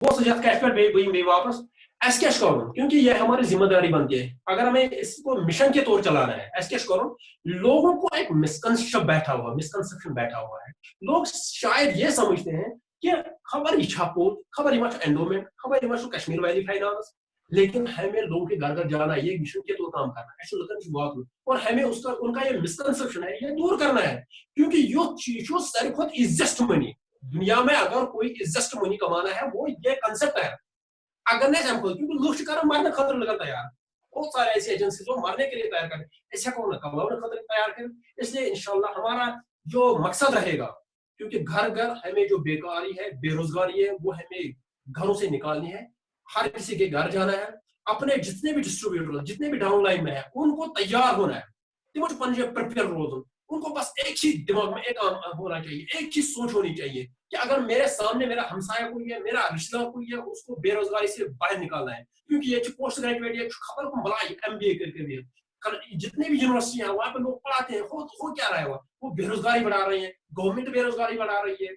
वो सजत कैश पे बी वापस एस कैश करो, क्योंकि ये हमारी जिम्मेदारी बनती है अगर हमें इसको मिशन के तौर चलाना है। एस कैश करो, लोगों को एक मिसकंसेप्शन बैठा हुआ है। लोग शायद ये समझते हैं कि खबर छापो, खबर एंडोमेंट, खबर कश्मीर वैली फाइनेंस, लेकिन हमें लोगों के घर घर जाना, ये मिशन के तौर काम करना है और हमें उसका उनका ये मिसकंसेप्शन है ये दूर करना है, क्योंकि यो चीज सारी खुद इज्जत मनी दुनिया में अगर कोई इज्जत मनी कमाना है वो ये कंसेप्ट है। अगर नहीं हम क्योंकि लोग कर मारने खतर लगा तैयार, बहुत सारे ऐसी एजेंसी जो मारने के लिए तैयार करें, ऐसा कौन कमाने खतर तैयार करें। इसलिए इंशाल्लाह हमारा जो मकसद रहेगा, क्योंकि घर घर हमें जो बेकारी है, बेरोजगारी है, वो हमें घरों से निकालनी है। हर किसी के घर जाना है, अपने जितने भी डिस्ट्रीब्यूटर जितने भी डाउन लाइन में है उनको तैयार होना है, प्रिपेयर रोज उनको बस एक ही दिमाग में एक होना चाहिए, एक ही सोच होनी चाहिए कि अगर मेरे सामने मेरा हमसाया कोई है, मेरा रिश्तेदार कोई है, उसको बेरोजगारी से बाहर निकालना है। क्योंकि ये पोस्ट ग्रेजुएट खबर को मलाई MBA करके भी जितने भी यूनिवर्सिटी है वहां पे लोग पढ़ाते हैं, हो क्या रहा है, वो बेरोजगारी बढ़ा रही है, गवर्नमेंट बेरोजगारी बढ़ा रही है।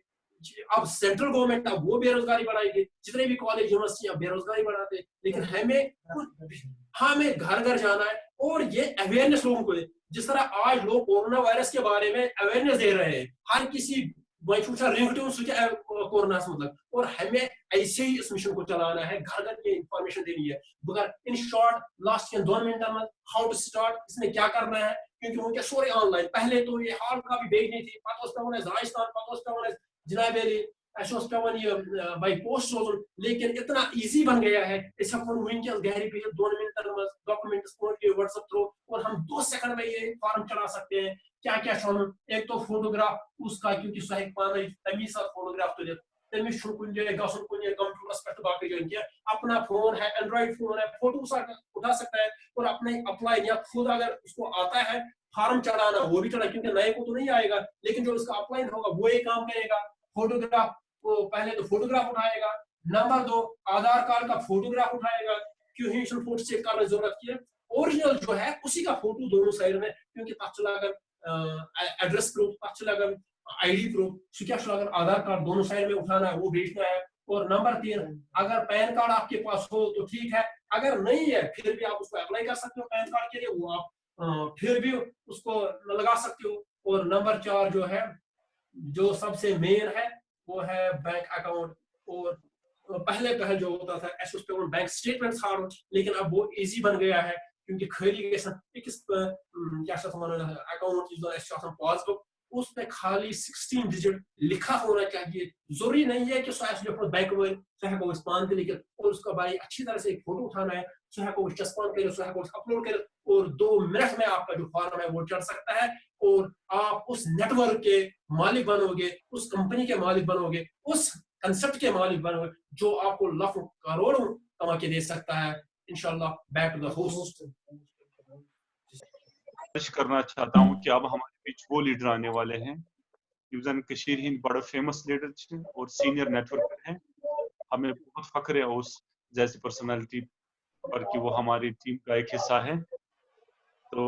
अब सेंट्रल गवर्नमेंट अब वो बेरोजगारी बढ़ाएगी, जितने भी कॉलेज यूनिवर्सिटी बेरोजगारी बढ़ाते हैं। लेकिन हमें घर घर जाना है और ये अवेयरनेस लोगों को, जिस तरह आज लोग कोरोना वायरस के बारे में अवेयरनेस दे रहे हैं, हर किसी कोरोना मतलब, और हमें ऐसे ही इस मिशन को चलाना है, घर घर ये इंफॉर्मेशन देनी है। मगर इन शॉर्ट लास्ट 2 मिनट में हाउ टू स्टार्ट, इसमें क्या करना है, क्योंकि उनके सोरे ऑनलाइन पहले तो ये हाल का भी भेज नहीं थी, पता राजस्थान, पता जनाब भाई पोस्ट रोज, लेकिन इतना इजी बन गया है गहरी पे 2 मिनट डॉक्यूमेंट व्हाट्सएप थ्रू, और हम 2 सेकंड में ये फॉर्म चला सकते हैं। क्या क्या एक तो फोटोग्राफ उसका, क्योंकि सही पाना तमी साथ फोटोग्राफ तुले तमिस कुन जाए गसन कुन कंप्यूटर्स पे बाकी जो अपना फोन है, एंड्रॉइड फोन है, फोटो उठा सकता है और अपने अप्लाई, या खुद अगर उसको आता है फॉर्म चढ़ाना वो भी चढ़ा, क्योंकि नए को तो नहीं आएगा, लेकिन जो उसका अप्लाई होगा वो ये काम करेगा। फोटोग्राफ को पहले तो फोटोग्राफ उठाएगा, नंबर 2 आधार कार्ड का फोटोग्राफ उठाएगा, क्यों ही फोटो चेक करने जरूरत की है, ओरिजिनल जो है उसी का फोटो दोनों साइड में, क्योंकि एड्रेस प्रूफ आईडी प्रूफ आधार कार्ड दोनों साइड में उठाना है, वो भेजना है। और नंबर 3, अगर पैन कार्ड आपके पास हो तो ठीक है, अगर नहीं है फिर भी आप उसको अप्लाई कर सकते हो पैन कार्ड के लिए, वो आप फिर भी उसको लगा सकते हो। और नंबर 4 जो है, जो सबसे मेन है, वो है बैंक अकाउंट। और पहले जो होता था एस पे बैंक स्टेटमेंट था, लेकिन अब वो इजी बन गया है, क्योंकि खाली अकाउंट पासबुक उस पे खाली 16 डिजिट लिखा होना चाहिए। जरूरी नहीं है कि बैंक में पान लेकिन, और उसका भाई अच्छी तरह से एक फोटो उठाना है, चस्पान करे, अपलोड करे, और 2 मिनट में आपका जो फॉर्म है वो चढ़ सकता है, और आप उस नेटवर्क के मालिक बनोगे, उस कंपनी के मालिक बनोगे, उस कंसेप्ट के मालिक बनोगे जो आपको लाखों करोड़ों कमा के दे सकता है। इंशाल्लाह बैक टू द होस्ट। करना चाहता हूँ कि अब हमारे बीच वो लीडर आने वाले हैं यूजन कशीर हिंद बड़ा फेमस लीडर और सीनियर नेटवर्कर हैं। हमें बहुत फख्र है उस जैसी पर्सनालिटी पर कि वो हमारी टीम का एक हिस्सा है। तो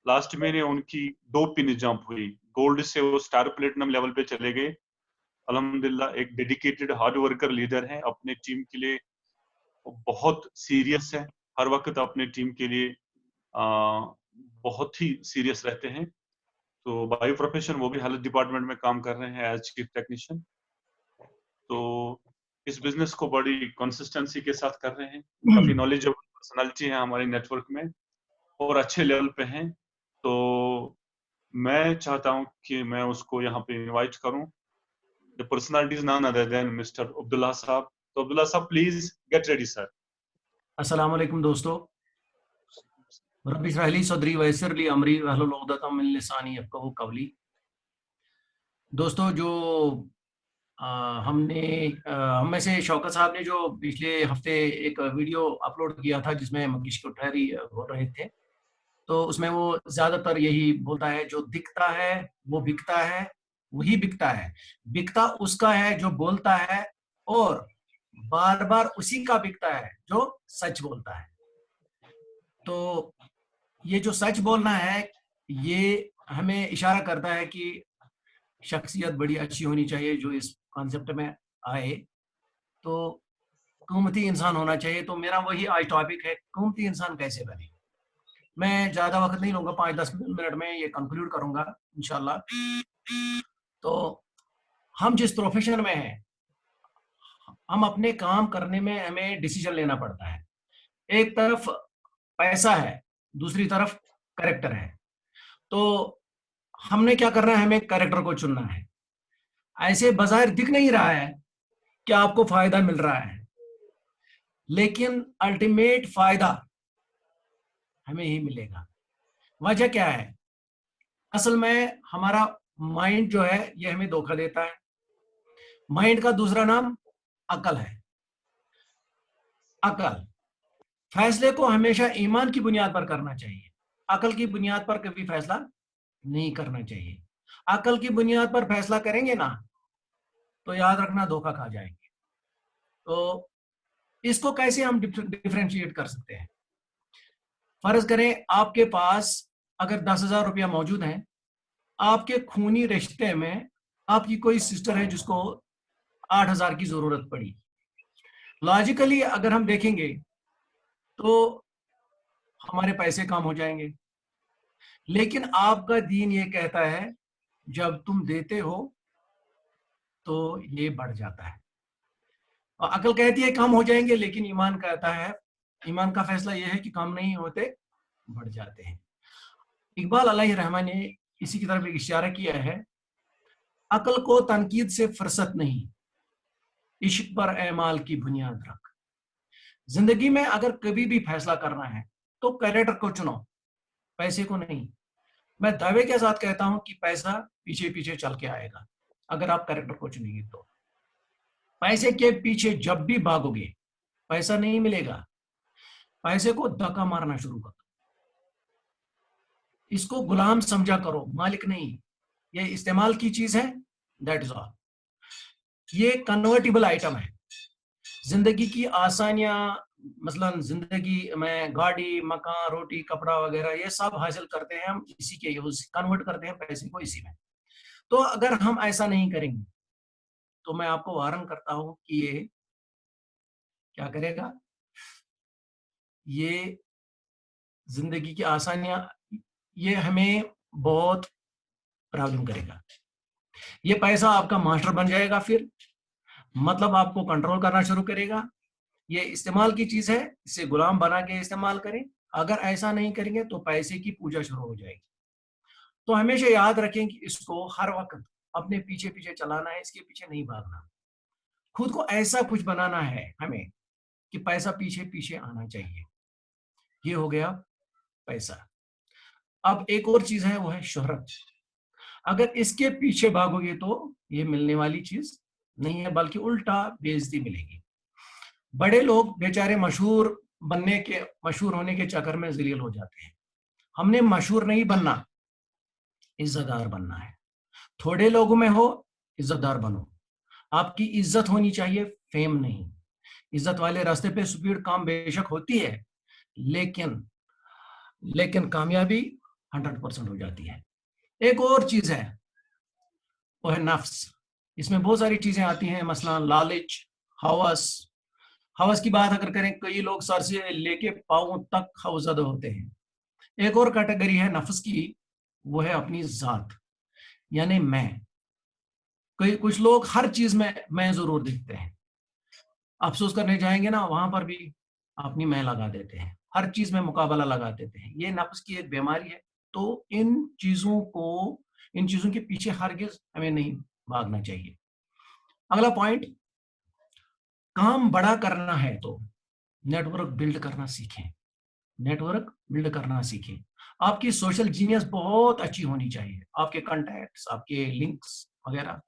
लास्ट महीने उनकी 2 पिन जंप हुई, गोल्ड से वो स्टार प्लेटिनम लेवल पे चले गए। अल्हम्दुलिल्लाह एक डेडिकेटेड हार्ड वर्कर लीडर हैं, अपने टीम के लिए बहुत सीरियस है, हर वक्त अपने टीम के लिए बहुत ही सीरियस रहते हैं। तो बायो प्रोफेशन वो भी हेल्थ डिपार्टमेंट में काम कर रहे हैं एज चीफ टेक्नीशियन। तो इस बिजनेस को बड़ी कंसिस्टेंसी के साथ कर रहे हैं। काफी नॉलेजेबल पर्सनालिटी है हमारे नेटवर्क में और अच्छे लेवल पे हैं। तो मैं चाहता हूं कि मैं उसको यहाँ पे इनवाइट करूं। The personality is none other than mister Abdullah साहब। तो अब्दुल्ला साहब प्लीज गेट रेडी सर। अस्सलाम वालेकुम दोस्तों। रब्बी इश्रह ली सदरी वयस्सिर ली अमरी वहलुल उक़दतम मिन लिसानी यफ़क़हू क़ौली। दोस्तों, जो हम में से शौकत साहब ने जो पिछले हफ्ते एक वीडियो अपलोड किया था जिसमें मकीश कोठारी बोल रहे थे, तो उसमें वो ज़्यादातर यही बोलता है, जो दिखता है वो बिकता है, वही बिकता है। बिकता उसका है जो बोलता है, और बार बार उसी का बिकता है जो सच बोलता है। तो ये जो सच बोलना है, ये हमें इशारा करता है कि शख्सियत बड़ी अच्छी होनी चाहिए जो इस कॉन्सेप्ट में आए। तो कीमती इंसान होना चाहिए। तो मेरा वही आज टॉपिक है, कीमती इंसान कैसे बने। मैं ज़्यादा वक्त नहीं लूँगा, 5-10 मिनट में ये कंक्लूड करूँगा इंशाल्लाह। तो हम जिस प्रोफेशन में हैं, हम अपने काम करने में हमें डिसीजन लेना पड़ता है। एक तरफ पैसा है, दूसरी तरफ कैरेक्टर है। तो हमने क्या करना है, हमें कैरेक्टर को चुनना है। ऐसे बाजार दिख नहीं रहा है कि आपको फायदा मिल रहा है, लेकिन अल्टीमेट फायदा हमें ही मिलेगा। वजह क्या है? असल में हमारा माइंड जो है ये हमें धोखा देता है। माइंड का दूसरा नाम अकल है। अकल, फैसले को हमेशा ईमान की बुनियाद पर करना चाहिए, अकल की बुनियाद पर कभी फैसला नहीं करना चाहिए। अकल की बुनियाद पर फैसला करेंगे ना तो याद रखना धोखा खा जाएंगे। तो इसको कैसे हम डिफरेंशिएट कर सकते हैं? फर्ज करें आपके पास अगर 10,000 रुपया मौजूद है, आपके खूनी रिश्ते में आपकी कोई सिस्टर है जिसको 8,000 की जरूरत पड़ी। लॉजिकली अगर हम देखेंगे तो हमारे पैसे कम हो जाएंगे, लेकिन आपका दीन ये कहता है जब तुम देते हो तो ये बढ़ जाता है। और अकल कहती है कम हो जाएंगे, लेकिन ईमान कहता है, ईमान का फैसला ये है कि कम नहीं होते, बढ़ जाते हैं। इकबाल अलैहिर्रहमान ने इसी की तरफ एक इशारा किया है, अकल को तनकीद से फुर्सत नहीं, इश्क पर एमाल की बुनियाद रख। जिंदगी में अगर कभी भी फैसला करना है तो कैरेक्टर को चुनो, पैसे को नहीं। मैं दावे के साथ कहता हूं कि पैसा पीछे पीछे चल के आएगा अगर आप कैरेक्टर को चुनेंगे। तो पैसे के पीछे जब भी भागोगे पैसा नहीं मिलेगा। पैसे को धक्का मारना शुरू करो, इसको गुलाम समझा करो, मालिक नहीं। ये इस्तेमाल की चीज है, दैट इज ऑल। ये कन्वर्टिबल आइटम है। जिंदगी की आसानियां, मसलन जिंदगी में गाड़ी, मकान, रोटी, कपड़ा वगैरह ये सब हासिल करते हैं हम, इसी के यूज कन्वर्ट करते हैं पैसे को इसी में। तो अगर हम ऐसा नहीं करेंगे तो मैं आपको वार्न करता हूं कि ये क्या करेगा, ये जिंदगी की आसानियां ये हमें बहुत प्रॉब्लम करेगा। ये पैसा आपका मास्टर बन जाएगा, फिर मतलब आपको कंट्रोल करना शुरू करेगा। ये इस्तेमाल की चीज है, इसे गुलाम बना के इस्तेमाल करें। अगर ऐसा नहीं करेंगे तो पैसे की पूजा शुरू हो जाएगी। तो हमेशा याद रखें कि इसको हर वक्त अपने पीछे पीछे चलाना है, इसके पीछे नहीं भागना। खुद को ऐसा कुछ बनाना है हमें कि पैसा पीछे पीछे आना चाहिए। ये हो गया पैसा। अब एक और चीज है, वो है शोहरत। अगर इसके पीछे भागोगे तो ये मिलने वाली चीज नहीं है, बल्कि उल्टा बेइज्जती मिलेगी। बड़े लोग बेचारे मशहूर होने के चक्कर में जलील हो जाते हैं। हमने मशहूर नहीं बनना, इज्जतदार बनना है। थोड़े लोगों में हो, इज्जतदार बनो। आपकी इज्जत होनी चाहिए, फेम नहीं। इज्जत वाले रास्ते पे स्पीड कम बेशक होती है, लेकिन कामयाबी 100% हो जाती है। एक और चीज है, वो है नफ्स। इसमें बहुत सारी चीजें आती हैं, मसलन लालच, हवस। हवस की बात अगर करें, कई लोग सर से लेके पांव तक हवसद होते हैं। एक और कैटेगरी है नफ्स की, वो है अपनी जात, यानी मैं। कुछ लोग हर चीज में मैं जरूर देखते हैं। अफसोस करने जाएंगे ना, वहां पर भी अपनी मैं लगा देते हैं, हर चीज में मुकाबला लगा देते हैं। ये नफ्स की एक बीमारी है। तो इन चीजों के पीछे हरगिज हमें नहीं भागना चाहिए। अगला पॉइंट, काम बड़ा करना है तो नेटवर्क बिल्ड करना सीखें। नेटवर्क बिल्ड करना सीखें। आपकी सोशल जीनियस बहुत अच्छी होनी चाहिए, आपके कॉन्टैक्ट्स, आपके लिंक्स वगैरह।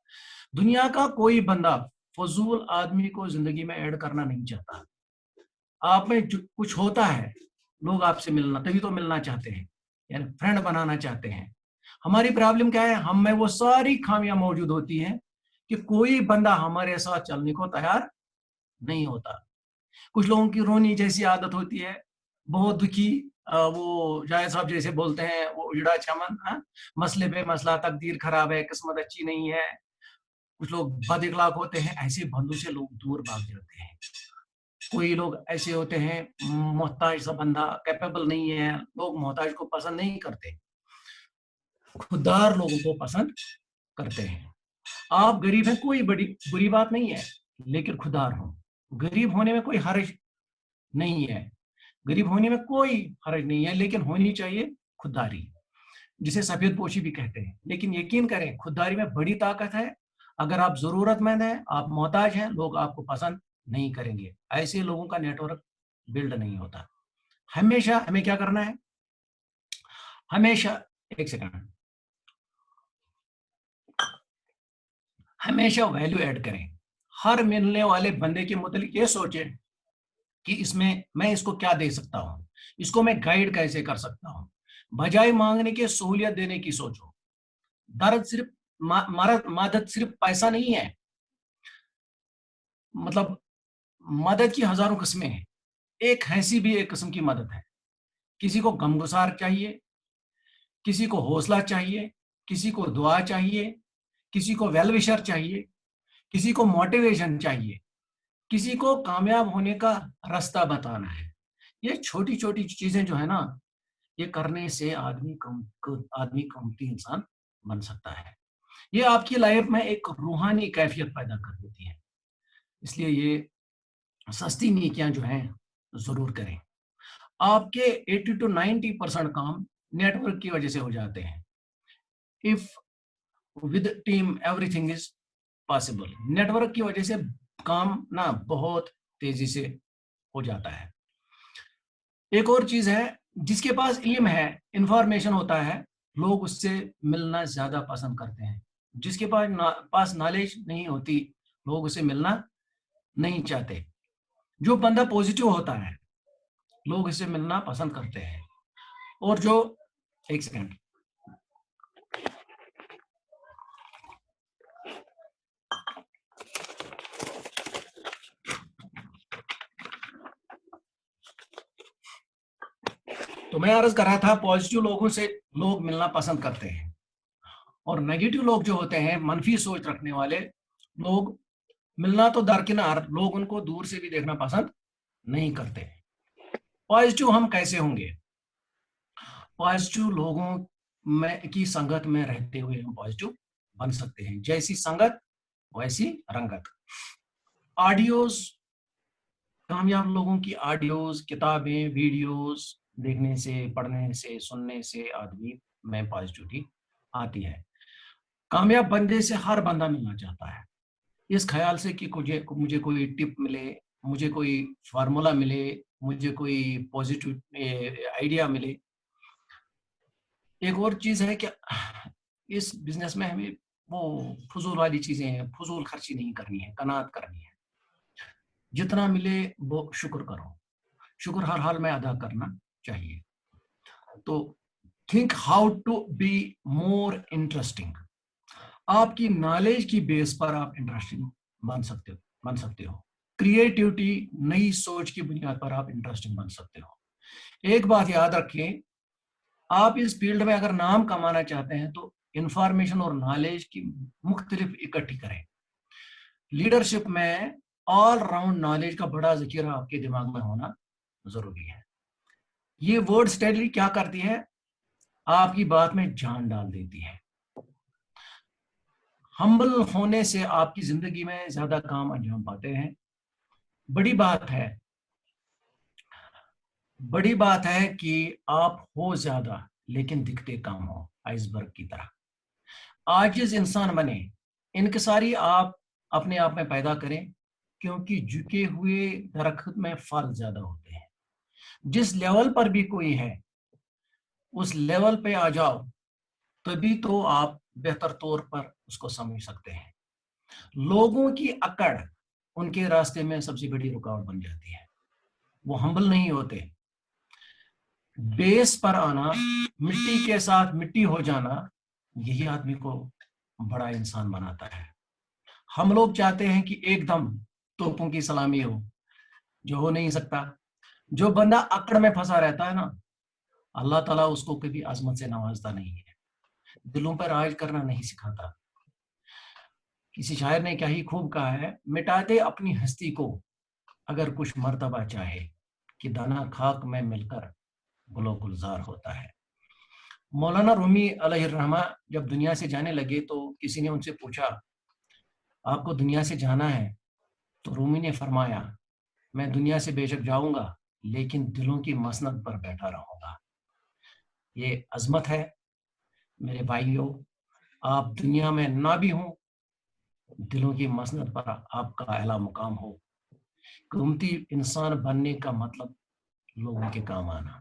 दुनिया का कोई बंदा फजूल आदमी को जिंदगी में ऐड करना नहीं चाहता। आप में कुछ होता है, लोग आपसे मिलना, तभी तो मिलना चाहते हैं, यानी फ्रेंड बनाना चाहते हैं। हमारी प्रॉब्लम क्या है, हम में वो सारी खामियां मौजूद होती हैं कि कोई बंदा हमारे साथ चलने को तैयार नहीं होता। कुछ लोगों की रोनी जैसी आदत होती है, बहुत दुखी, वो जायद साहब जैसे बोलते हैं, वो उजड़ा चमन, मसले पे मसला, तकदीर खराब है, किस्मत अच्छी नहीं है, कुछ लोग बद इखलाक होते हैं, ऐसे बंदों से लोग दूर भाग जाते हैं। कोई लोग ऐसे होते हैं, मोहताज सा बंदा, कैपेबल नहीं है, लोग मोहताज को पसंद नहीं करते, खुददार लोगों को पसंद करते हैं। आप गरीब हैं, कोई बड़ी बुरी बात नहीं है, लेकिन खुददार हो। गरीब होने में कोई हर्ज नहीं है, गरीब होने में कोई हर्ज नहीं है, लेकिन होनी चाहिए खुददारी, जिसे सफेद पोशी भी कहते हैं। लेकिन यकीन करें, खुददारी में बड़ी ताकत है। अगर आप जरूरतमंद हैं, आप मोहताज हैं, लोग आपको पसंद नहीं करेंगे। ऐसे लोगों का नेटवर्क बिल्ड नहीं होता। हमेशा हमें क्या करना है, हमेशा, एक सेकंड, हमेशा वैल्यू ऐड करें। हर मिलने वाले बंदे के मुतालिक ये सोचें कि इसमें मैं इसको क्या दे सकता हूं, इसको मैं गाइड कैसे कर सकता हूं। बजाय मांगने के सहूलियत देने की सोचो। दर्द सिर्फ मदद सिर्फ पैसा नहीं है, मतलब मदद की हजारों किस्में हैं। एक हंसी भी एक किस्म की मदद है। किसी को गमगुसार चाहिए, किसी को हौसला चाहिए, किसी को दुआ चाहिए, किसी को वेल विशर चाहिए, किसी को मोटिवेशन चाहिए, किसी को कामयाब होने का रास्ता बताना है। ये छोटी छोटी चीजें जो है ना, ये करने से आदमी कीमती इंसान बन सकता है। ये आपकी लाइफ में एक रूहानी कैफियत पैदा कर देती है। इसलिए ये सस्ती नेकियां जो हैं जरूर करें। आपके 80 to 90% काम नेटवर्क की वजह से हो जाते हैं। If with team everything is possible. Network की वजह से काम ना बहुत तेजी से हो जाता है। एक और चीज है, जिसके पास इल्म है, इंफॉर्मेशन होता है, लोग उससे मिलना ज्यादा पसंद करते हैं। जिसके पास नॉलेज नहीं होती, लोग उससे मिलना नहीं चाहते। जो बंदा पॉजिटिव होता है, लोग इससे मिलना पसंद करते हैं। और जो, एक सेकंड, तो मैं अर्ज कर रहा था, पॉजिटिव लोगों से लोग मिलना पसंद करते हैं, और नेगेटिव लोग जो होते हैं, मनफी सोच रखने वाले लोग, मिलना तो दरकिनार, लोग उनको दूर से भी देखना पसंद नहीं करते। पॉजिटिव हम कैसे होंगे? पॉजिटिव लोगों में की संगत में रहते हुए हम पॉजिटिव बन सकते हैं। जैसी संगत वैसी रंगत। ऑडियोज, कामयाब लोगों की ऑडियोज, किताबें, वीडियोस देखने से, पढ़ने से, सुनने से आदमी में पॉजिटिविटी आती है। कामयाब बंदे से हर बंदा मिलना चाहता है, इस ख्याल से कि मुझे कोई टिप मिले, मुझे कोई फार्मूला मिले, मुझे कोई पॉजिटिव आइडिया मिले। एक और चीज है कि इस बिजनेस में हमें वो फजूल वाली चीजें हैं, फजूल खर्ची नहीं करनी है, कनात करनी है। जितना मिले वो शुक्र करो, शुक्र हर हाल में अदा करना चाहिए। तो think how to be more interesting. आपकी नॉलेज की बेस पर आप इंटरेस्टिंग बन सकते हो। क्रिएटिविटी, नई सोच की बुनियाद पर आप इंटरेस्टिंग बन सकते हो। एक बात याद रखें, आप इस फील्ड में अगर नाम कमाना चाहते हैं तो इंफॉर्मेशन और नॉलेज की मुख्तलिफ इकट्ठी करें। लीडरशिप में ऑल राउंड नॉलेज का बड़ा ज़खीरा आपके दिमाग में होना जरूरी है। ये वर्ड स्टडी क्या करती है? आपकी बात में जान डाल देती है। हम्बल होने से आपकी जिंदगी में ज्यादा काम अंजाम पाते हैं। बड़ी बात है कि आप हो ज्यादा लेकिन दिखते कम हो, आइसबर्ग की तरह। आजिज इंसान बने, इनकसारी आप अपने आप में पैदा करें, क्योंकि झुके हुए दरख्त में फल ज्यादा होते हैं। जिस लेवल पर भी कोई है, उस लेवल पे आ जाओ, तभी तो आप बेहतर तौर पर उसको समझ सकते हैं। लोगों की अकड़ उनके रास्ते में सबसे बड़ी रुकावट बन जाती है। वो हम्बल नहीं होते। बेस पर आना, मिट्टी के साथ मिट्टी हो जाना, यही आदमी को बड़ा इंसान बनाता है। हम लोग चाहते हैं कि एकदम तोपों की सलामी हो, जो हो नहीं सकता। जो बंदा अकड़ में फंसा रहता है ना, अल्लाह ताला उसको कभी आजमत से नवाजता नहीं है, दिलों पर राज करना नहीं सिखाता। کسی شاعر نے کیا ہی خوب کہا ہے, مٹا دے اپنی ہستی کو اگر کچھ مرتبہ چاہے, کہ دانا خاک میں مل کر گلو گلزار ہوتا ہے. مولانا رومی علیہ الرحمہ جب دنیا سے جانے لگے تو کسی نے ان سے پوچھا آپ کو دنیا سے جانا ہے؟ تو رومی نے فرمایا میں دنیا سے بے شک جاؤں گا لیکن دلوں کی مسند پر بیٹھا رہوں گا. یہ عظمت ہے میرے بھائیوں, آپ دنیا میں نہ بھی ہوں, دلوں کی مسند پر آپ کا اعلیٰ مقام ہو. قیمتی انسان بننے کا مطلب لوگوں کے کام آنا.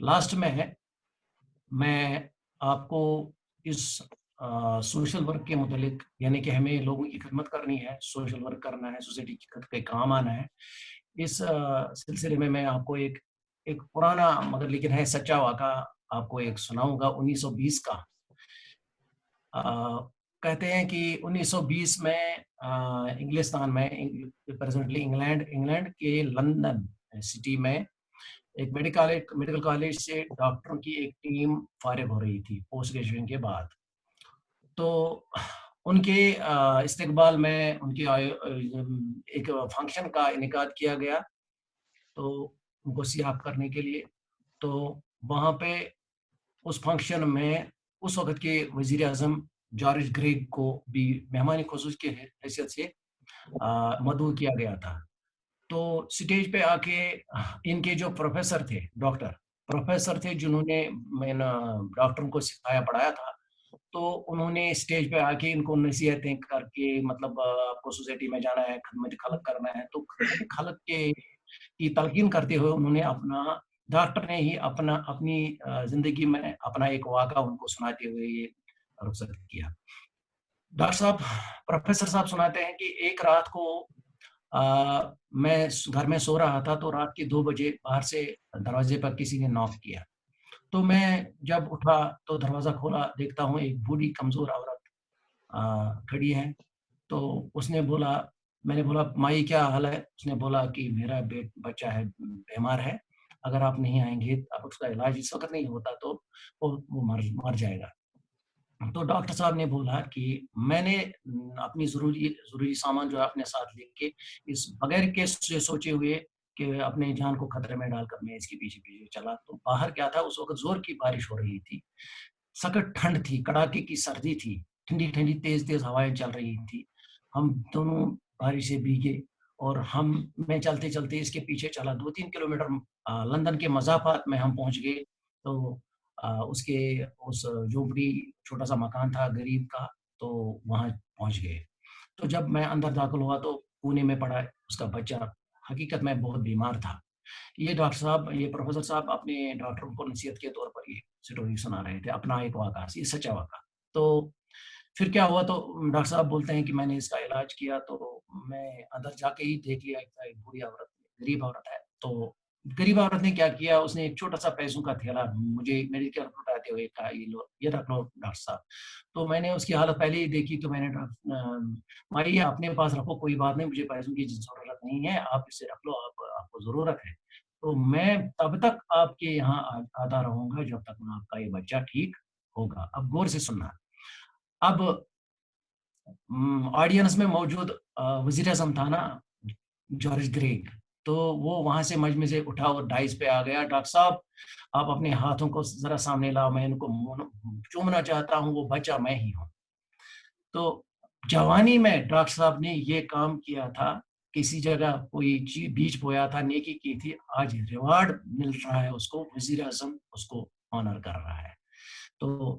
لاسٹ میں آپ کو اس سوشل ورک کے متعلق, یعنی کہ ہمیں لوگوں کی خدمت کرنی ہے, سوشل ورک کرنا ہے, سوسائٹی کے کام آنا ہے, اس سلسلے میں آپ کو ایک پرانا مگر لیکن ہے سچا واقعہ آپ کو ایک سناؤں گا. 1920 کا. کہتے ہیں کہ 1920 میں انگلستان میں, پریزنٹلی انگلینڈ کے لندن سٹی میں ایک میڈیکل کالج سے ڈاکٹروں کی ایک ٹیم فارغ ہو رہی تھی پوسٹ گریجویشن کے بعد. تو ان کے استقبال میں ان کے ایک فنکشن کا انعقاد کیا گیا تو ان کو سیاح کرنے کے لیے. تو وہاں پہ اس فنکشن میں اس وقت کے وزیر اعظم جارج گریگ کو بھی مہمان خصوصی کی حیثیت سے مدعو کیا گیا تھا. تو سٹیج پہ آ کے ان کے جو پروفیسر تھے جنہوں نے ڈاکٹروں کو سکھایا پڑھایا تھا, تو انہوں نے اسٹیج پہ آ کے ان کو نصیحتیں کر کے, مطلب آپ کو سوسائٹی میں جانا ہے, خدمت خلق کرنا ہے, تو خدمت خلق کی تلقین کرتے ہوئے انہوں نے ڈاکٹر نے ہی اپنی زندگی میں اپنا ایک واقعہ ان کو سناتے ہوئے یہ رخصت کیا. ڈاکٹر صاحب, پروفیسر صاحب سناتے ہیں کہ ایک رات کو میں گھر میں سو رہا تھا, تو رات کے 2 بجے باہر سے دروازے پر کسی نے ناک کیا. تو میں جب اٹھا تو دروازہ کھولا, دیکھتا ہوں ایک بوڑھی کمزور عورت کھڑی ہے. تو اس نے بولا, میں نے بولا مائی کیا حال ہے؟ اس نے بولا کہ میرا بچہ ہے, بیمار ہے, اگر آپ نہیں آئیں گے, اب اس کا علاج اس وقت نہیں ہوتا تو وہ مر جائے گا. تو ڈاکٹر صاحب نے بولا کہ میں نے اپنی ضروری سامان جو ہے اپنے ساتھ لے کے, اس بغیر کیس سے سوچے ہوئے کہ اپنے جان کو خطرے میں ڈال کر میں اس کے پیچھے چلا. تو باہر کیا تھا, اس وقت زور کی بارش ہو رہی تھی, سخت ٹھنڈ تھی, کڑاکے کی سردی تھی, ٹھنڈی تیز ہوائیں چل رہی تھی. ہم دونوں بارش سے بھیگے اور میں چلتے چلتے اس کے پیچھے چلا. 2-3 کلومیٹر لندن کے مضافات میں ہم پہنچ گئے. تو اس جھوپڑی چھوٹا سا مکان تھا غریب کا, تو وہاں پہنچ گئے. تو جب میں اندر داخل ہوا تو کونے میں پڑا اس کا بچہ, حقیقت میں بہت بیمار تھا. یہ ڈاکٹر صاحب, یہ پروفیسر صاحب اپنے ڈاکٹروں کو نصیحت کے طور پر یہ سٹوری سنا رہے تھے, اپنا ایک واقعہ, یہ سچا واقعہ. تو پھر کیا ہوا, تو ڈاکٹر صاحب بولتے ہیں کہ میں نے اس کا علاج کیا, تو میں اندر جا کے ہی دیکھ لیا ایک بوڑھی عورت, غریب عورت ہے. تو غریب عورت نے کیا کیا, اس نے ایک چھوٹا سا پیسوں کا تھیلا مجھے میری طرف اٹھاتے ہوئے کہا یہ رکھ لو ڈاکٹر صاحب. تو میں نے اس کی حالت پہلے ہی دیکھی, تو میں نے مائی اپنے پاس رکھو, کوئی بات نہیں, مجھے پیسوں کی ضرورت نہیں ہے, آپ اسے رکھ لو, آپ کو ضرورت ہے. تو میں تب تک آپ کے یہاں آتا رہوں گا جب تک آپ کا یہ بچہ ٹھیک ہوگا. اب غور سے سننا. اب آڈینس میں موجود وزیر اعظم تھا نا جارج گریگ, تو وہ وہاں سے مجمع سے اٹھا اور ڈائز پہ آ گیا. ڈاکٹر صاحب آپ اپنے ہاتھوں کو ذرا سامنے لاؤ, میں ان کو چومنا چاہتا ہوں, وہ بچہ میں ہی ہوں. تو جوانی میں ڈاکٹر صاحب نے یہ کام کیا تھا, کسی جگہ کوئی بیچ بویا تھا, نیکی کی تھی, آج ریوارڈ مل رہا ہے اس کو, وزیر اعظم اس کو آنر کر رہا ہے. تو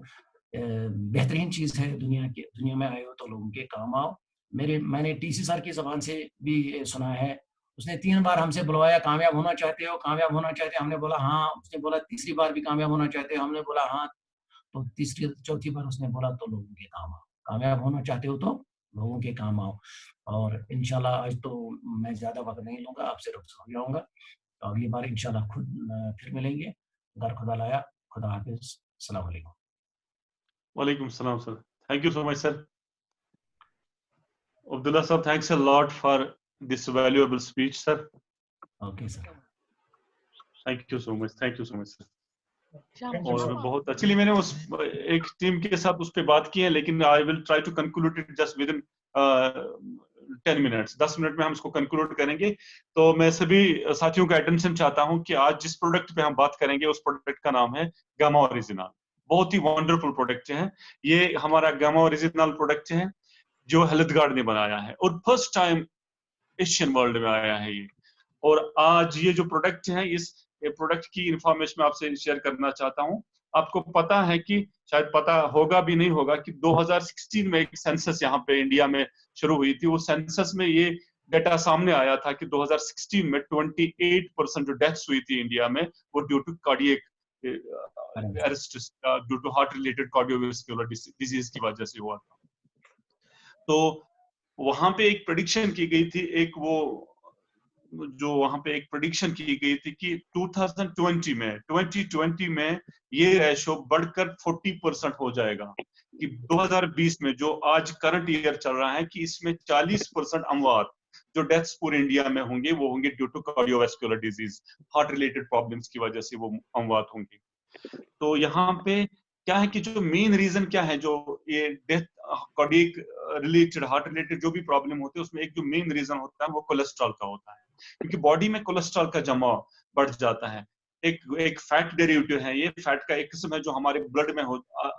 بہترین چیز ہے دنیا میں آئے ہو تو لوگوں کے کام آؤ. میں نے ٹی سی سر کی زبان سے بھی سنا ہے, اس نے 3 بار ہم سے بلوایا, کامیاب ہونا چاہتے ہو, کامیاب ہونا چاہتے ہیں, ہم نے بولا ہاں. اس نے بولا تیسری بار بھی کامیاب ہونا چاہتے ہو, ہم نے بولا ہاں. تو چوتھی بار اس نے بولا تو لوگوں کے کام آؤ, کامیاب ہونا چاہتے ہو تو لوگوں کے کام آؤ. اور انشاءاللہ آج تو میں زیادہ وقت نہیں لوں گا, آپ سے رخصت ہو جاؤں گا. تو اگلی بار انشاءاللہ خود پھر ملیں گے. خدا لایا, خدا حافظ, السلام علیکم. وعلیکم السلام sir. Thank you so much sir. Abdullah sir, thanks a lot for this valuable speech sir. Okay sir. Thank you so much sir. اور بہت ایکچولی میں نے اس ایک ٹیم کے ساتھ اس پہ بات کی ہے, لیکن I will try to conclude it just with in 10 minutes, 10 minute میں ہم اس کو کنکلوڈ کریں گے. تو میں سبھی ساتھیوں کا اٹینشن چاہتا ہوں کہ آج جس پروڈکٹ پہ ہم بات کریں گے اس پروڈکٹ کا نام ہے گاما اوریجنال. بہت ہی ونڈرفل پروڈکٹ ہے یہ, ہمارا گاما اوریجنال پروڈکٹ ہے جو ہیلتھ گارڈ نے بنایا ہے اور فرسٹ ٹائم ایشین ورلڈ میں آیا ہے یہ. اور آج یہ جو پروڈکٹ ہے, اس پروڈکٹ کی انفارمیشن میں آپ سے شیئر کرنا چاہتا ہوں. آپ کو پتا ہے کہ شاید پتا ہوگا بھی نہیں ہوگا کہ 2016 میں ایک سینسس یہاں پہ انڈیا میں شروع ہوئی تھی. وہ سینسس میں یہ ڈیٹا سامنے آیا تھا کہ 2016 میں 28% جو ڈیتھس ہوئی تھی انڈیا میں وہ due to cardiac arrest, due to heart related cardiovascular disease کی وجہ سے ہوا تھا. تو وہاں پہ ایک پریڈکشن کی گئی تھی, ایک وہ جو وہاں پہ ایک پریڈکشن کی گئی تھی کہ 2020 میں یہ ریشو بڑھ کر 40% ہو جائے گا, کہ 2020 میں جو آج کرنٹ ایئر چل رہا ہے کہ اس میں 40% اموات جو ڈیتھس پورے انڈیا میں ہوں گے وہ ہوں گے due to cardiovascular disease, heart related problems کی وجہ سے وہ اموات ہوں گے. تو یہاں پہ کیا ہے کہ جو مین ریزن کیا ہے, جو یہ death cardiac related heart related جو بھی پرابلم ہوتے ہیں اس میں ایک جو مین ریزن ہوتا ہے وہ کولیسٹرول کا ہوتا ہے, کیونکہ باڈی میں کولیسٹرول کا جمع بڑھ جاتا ہے. ایک فیٹ ڈیریویٹو ہے, یہ فیٹ کا ایک قسم ہے جو ہمارے بلڈ میں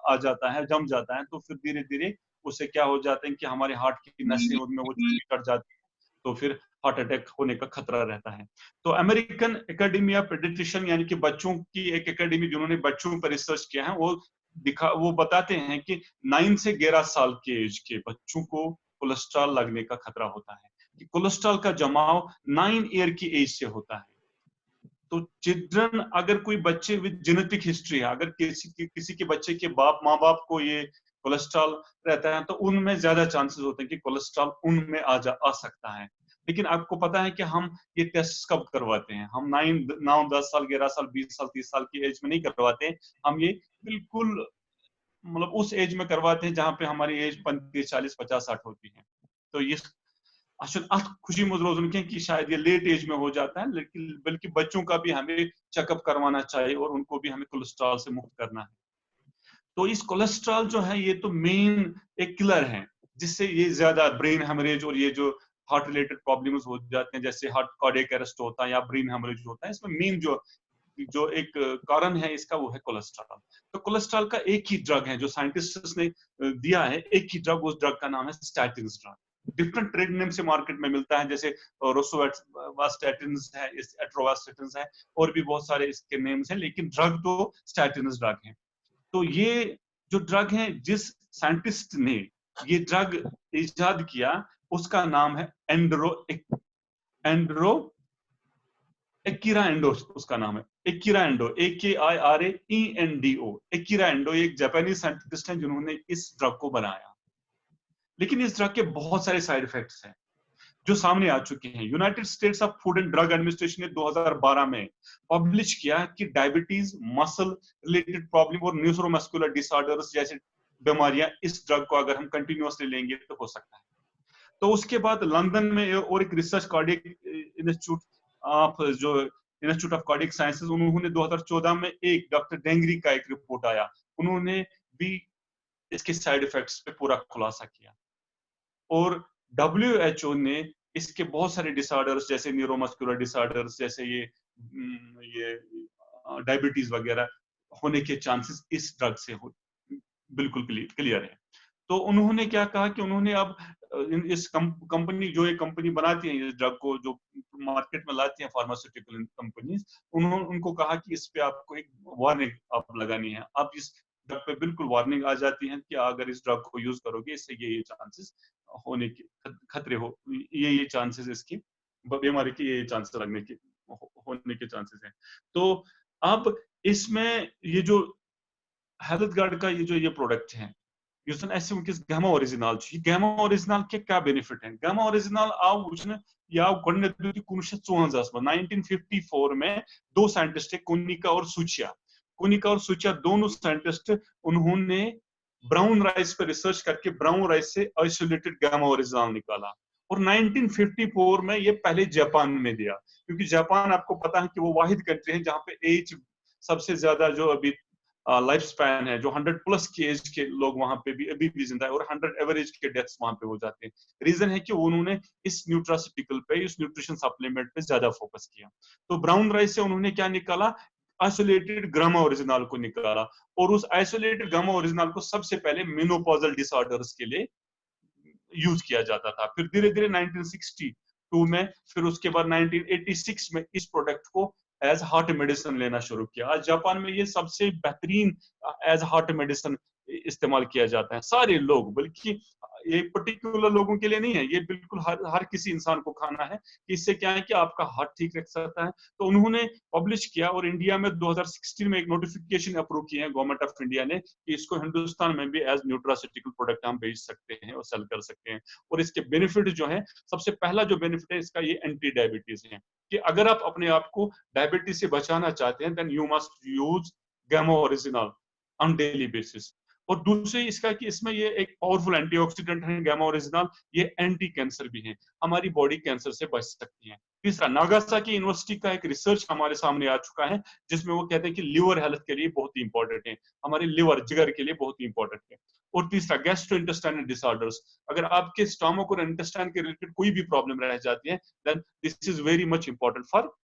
آ جاتا ہے, جم جاتا ہے, تو پھر دھیرے دھیرے اس سے کیا ہو جاتا ہے کہ ہمارے ہارٹ کی نسیں ان میں وہ کٹ جاتی ہیں, تو پھر ہارٹ اٹیک ہونے کا خطرہ رہتا ہے. تو امریکن اکیڈمی آف پیڈیٹریشین یعنی کہ بچوں کی ایک اکیڈمی جنہوں نے بچوں پر ریسرچ کیا ہے, وہ بتاتے ہیں کہ 9 سے 11 سال کے ایج کے بچوں کو کولیسٹرول لگنے کا خطرہ ہوتا ہے, کہ کولیسٹرول کا جماؤ 9 ایئر کی ایج سے ہوتا ہے. تو چلڈرن, اگر کوئی بچے وتھ جینیٹک ہسٹری ہے, اگر کسی کے بچے کے ماں باپ کو یہ کولیسٹرول رہتا ہے تو ان میں زیادہ چانسز ہوتے ہیں کہ کولیسٹرول ان میں آ سکتا ہے. لیکن آپ کو پتا ہے کہ ہم یہ ٹیسٹ کب کرواتے ہیں, ہم 9 10 سال 11 سال 20 سال 30 سال کی ایج میں نہیں کرواتے ہیں, ہم یہ بالکل مطلب اس ایج میں کرواتے ہیں جہاں پہ ہماری ایج 35 40 50 60 ہوتی ہے. تو یہ خوشی مند روزن کے کہ شاید یہ لیٹ ایج میں ہو جاتا ہے, لیکن بلکہ بچوں کا بھی ہمیں چیک اپ کروانا چاہیے اور ان کو بھی ہمیں کولیسٹرول سے مکت کرنا ہے. تو اس کولیسٹرول جو ہے یہ تو مین ایک کلر ہے جس سے یہ زیادہ برین ہیمریج اور یہ جو ہارٹ ریلیٹڈ پرابلمز ہو جاتے ہیں, جیسے ہارٹ کارڈیک ارسٹ ہوتا ہے یا برین ہیمریج ہوتا ہے, اس میں مین جو ایک کارن ہے اس کا وہ ہے کولیسٹرول. تو کولیسٹرول کا ایک ہی ڈرگ ہے جو سائنٹسٹس نے دیا ہے, ایک ہی ڈرگ, اس ڈرگ کا نام ہے اسٹیٹنز ڈرگ. ڈفرنٹ ٹریڈ نیم سے مارکیٹ میں ملتا ہے, جیسے روسواسٹیٹنز ہے, ایٹروواسٹیٹنز ہے, اور بھی بہت سارے اس کے نیمز ہیں, لیکن ڈرگ تو اسٹیٹنز ڈرگ ہے. تو یہ جو ڈرگ ہے, جس سائنٹسٹ نے یہ ڈرگ ایجاد کیا اس کا نام ہے ایکیرا اینڈو, اس کا نام ہے ایکیرا اینڈو, AKIRAENDO. ایکیرا اینڈو ایک جاپانیز سائنٹسٹ ہیں جنہوں نے اس ڈرگ کو بنایا. لیکن اس ڈرگ کے بہت سارے سائیڈ ایفیکٹس ہیں جو سامنے آ چکے ہیں. United States of food and drug administration نے 2012 میں پبلش کیا کہ ڈائبٹیز, مسل ریلیٹڈ پرابلم اور نیورومسکولر ڈس آرڈرز جیسے بیماریاں اس ڈرگ کو اگر ہم کنٹینیوسلی لیں گے تو ہو سکتا ہے. تو اس کے بعد لندن میں اور ایک research cardiac institute of cardiac sciences, انہوں نے 2014 میں ایک ڈاکٹر ڈینگری کا ایک رپورٹ آیا, انہوں نے بھی اس کے سائیڈ ایفیکٹس پہ پورا خلاصہ کیا. اور WHO نے اس کے بہت سارے ڈس آرڈرز جیسے نیورومسکولر ڈس آرڈرز جیسے یہ ڈائبٹیز وغیرہ ہونے کے چانسز اس ڈرگ سے بالکل کلیئر ہے. تو انہوں نے کیا کہا کہ انہوں نے اب اس کمپنی, جو یہ کمپنی بناتی ہیں اس ڈرگ کو, جو مارکیٹ میں لاتی ہیں فارماسیوٹیکل کمپنیز, ان کو کہا کہ اس پہ آپ کو ایک وارننگ آپ لگانی ہے. اب اس ڈرگ پہ بالکل وارننگ آ جاتی ہے کہ اگر اس ڈرگ کو یوز کرو گے اس سے یہ چانسز ہونے کے خطرے ہو, یہ چانسز اس کی بیماری کے یہ چانسز لگنے کے ہونے کے چانسز ہیں. تو اب اس میں یہ جو ہیلتھ گارڈ کا یہ پروڈکٹ ہے یس اسے ونکس گاما اوریجنال, گاما اوریجنال کے کیا بینیفٹ ہیں. گاما اوریجنال آو وچھنے یہ آو گۄڈنیتھ 1954 میں 1954 میں دو سائنٹسٹ, کونیکا اور سوچیا دونوں سائنٹسٹ, انہوں نے براؤن رائس پر ریسرچ کر کے براؤن رائس سے آئسولیٹڈ گاما اوریجنال نکالا, اور 1954 میں یہ پہلے جاپان میں دیا, کیونکہ جاپان آپ کو پتا ہے کہ وہ واحد کنٹری ہے جہاں پہ ایج सबसे ज्यादा जो अभी लाइफ स्पैन है, जो 100+ की एज के लोग वहां पे भी अभी भी जिंदा है, और 100 एवरेज के डेथ्स वहां पे हो जाते हैं। रीजन है कि उन्होंने इस न्यूट्रास्यूटिकल पे, इस न्यूट्रिशन सप्लीमेंट पे ज्यादा फोकस किया। तो ब्राउन राइस से उन्होंने क्या निकाला, आइसोलेटेड गामा ओरिजिनल को निकाला, और उस आइसोलेटेड गामा ओरिजिनल को सबसे पहले मेनोपॉजल डिसऑर्डर्स के लिए यूज किया जाता था। फिर धीरे धीरे 1962 में, फिर उसके बाद 1986 में इस प्रोडक्ट को एज हार्ट मेडिसिन लेना शुरू किया। आज जापान में ये सबसे बेहतरीन एज हार्ट मेडिसिन इस्तेमाल किया जाता है। सारे लोग, बल्कि ये पर्टिकुलर लोगों के लिए नहीं है, ये बिल्कुल हर किसी इंसान को खाना है। इससे क्या है कि आपका हार्ट ठीक रख सकता है। तो उन्होंने पब्लिश किया, और इंडिया में 2016 में एक नोटिफिकेशन अप्रूव किए हैं गवर्नमेंट ऑफ इंडिया ने कि इसको हिंदुस्तान में भी एज न्यूट्रास्यूटिकल प्रोडक्ट हम बेच सकते हैं और सेल कर सकते हैं। और इसके बेनिफिट जो है, सबसे पहला जो बेनिफिट है इसका, ये एंटी डायबिटीज है, कि अगर आप अपने आप को डायबिटीज से बचाना चाहते हैं, then you must use gamma original on daily basis. और दूसरे इसका कि इसमें ये एक पावरफुल एंटीऑक्सीडेंट है गामा ओरिजिनल, ये एंटी कैंसर भी है, हमारी बॉडी कैंसर से बच सकती है। तीसरा, नागासाकी यूनिवर्सिटी का एक रिसर्च हमारे सामने आ चुका है, जिसमें वो कहते हैं कि लिवर हेल्थ के लिए बहुत ही इंपॉर्टेंट है, हमारे लिवर, जिगर के लिए बहुत ही इंपॉर्टेंट है। और तीसरा, गैस्ट्रोइंटेस्टाइनल डिसऑर्डर्स, अगर आपके स्टमक और इंटेस्टाइन के रिलेटेड कोई भी प्रॉब्लम रह जाती है, then this is very much important for,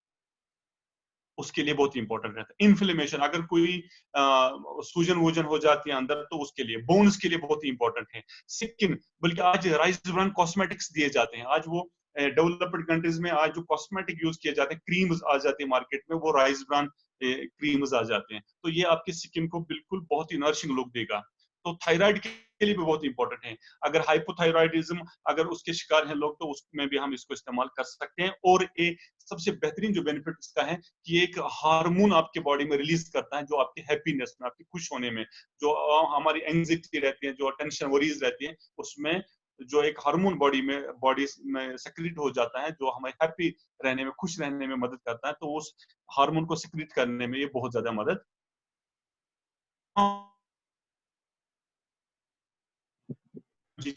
उसके लिए बहुत इंपॉर्टेंट रहता है। इन्फ्लेमेशन, अगर कोई सूजन वूजन हो जाती है अंदर, तो उसके लिए, बोन्स के लिए बहुत ही इंपॉर्टेंट है। स्किन, बल्कि आज राइस ब्रान कॉस्मेटिक्स दिए जाते हैं, आज वो डेवलप्ड कंट्रीज में आज जो कॉस्मेटिक यूज किए जाते हैं, क्रीम्स आ जाती है मार्केट में, वो राइस ब्रान क्रीम्स आ जाते हैं। तो ये आपकी स्किन को बिल्कुल बहुत ही नरिशिंग लुक देगा। तो थायराइड के लिए भी बहुत इंपॉर्टेंट है, अगर हाइपोथायराइडिज्म अगर उसके शिकार हैं लोग, तो उसमें भी हम इसको इस्तेमाल कर सकते हैं। और एक सबसे बेहतरीन जो बेनिफिट इसका है कि एक हार्मोन आपके बॉडी में रिलीज करता है, जो आपकी हैप्पीनेस में, आपकी खुश होने में, जो हमारी एंग्जाइटी रहती है, जो टेंशन वरीज रहती है, उसमें जो एक हार्मोन बॉडी में सेक्रेट हो जाता है, जो हमें हैप्पी रहने में, खुश रहने में मदद करता है, तो उस हार्मोन को सेक्रेट करने में ये बहुत ज्यादा मदद। जी